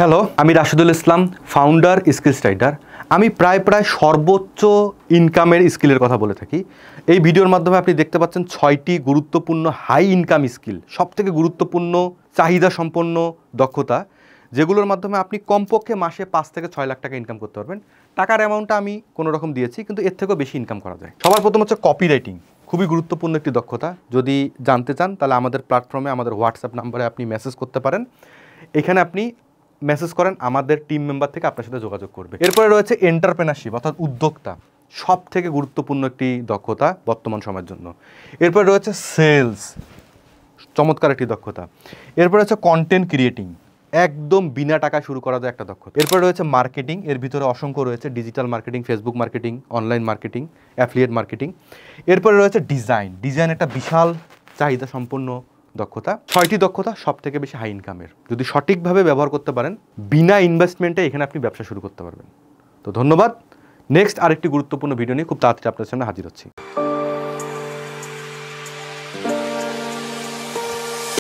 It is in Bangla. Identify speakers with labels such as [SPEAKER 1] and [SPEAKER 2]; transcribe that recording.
[SPEAKER 1] হ্যালো, আমি রাশিদুল ইসলাম, ফাউন্ডার স্কিলস রাইটার। আমি প্রায় সর্বোচ্চ ইনকামের স্কিলের কথা বলে থাকি। এই ভিডিওর মাধ্যমে আপনি দেখতে পাচ্ছেন 6টি গুরুত্বপূর্ণ হাই ইনকাম স্কিল, সবথেকে গুরুত্বপূর্ণ চাহিদা সম্পন্ন দক্ষতা, যেগুলোর মাধ্যমে আপনি কমপক্ষে মাসে 5 থেকে 6 লাখ টাকা ইনকাম করতে পারবেন। টাকার অ্যামাউন্টটা আমি কোনো রকম দিয়েছি, কিন্তু এর থেকেও বেশি ইনকাম করা যায়। সবার প্রথম হচ্ছে কপি রাইটিং, খুবই গুরুত্বপূর্ণ একটি দক্ষতা। যদি জানতে চান তাহলে আমাদের প্ল্যাটফর্মে আমাদের হোয়াটসঅ্যাপ নাম্বারে আপনি মেসেজ করতে পারেন। এখানে আপনি মেসেজ করেন, আমাদের টিম মেম্বার থেকে আপনার সাথে যোগাযোগ করবে। এরপরে রয়েছে এন্টারপ্রেনারশিপ অর্থাৎ উদ্যোক্তা, সব থেকে গুরুত্বপূর্ণ একটি দক্ষতা বর্তমান সময়ের জন্য। এরপরে রয়েছে সেলস, চমৎকার একটি দক্ষতা। এরপরে হচ্ছে কন্টেন্ট ক্রিয়েটিং, একদম বিনা টাকায় শুরু করা যায় একটা দক্ষতা। এরপরে রয়েছে মার্কেটিং, এর ভিতরে অসংখ্য রয়েছে, digital marketing, Facebook marketing, online marketing, affiliate marketing. এরপরে রয়েছে ডিজাইন, একটা বিশাল চাহিদা সম্পন্ন দক্ষতা। 6টি দক্ষতা সব থেকে বেশি হাই ইনকামের। যদি সঠিকভাবে ব্যবহার করতে পারেন, বিনা ইনভেস্টমেন্টে এখানে আপনি ব্যবসা শুরু করতে পারবেন। তো ধন্যবাদ। নেক্সট আরেকটি গুরুত্বপূর্ণ ভিডিও নিয়ে খুব তাড়াতাড়ি আপনার সামনে হাজির হচ্ছি।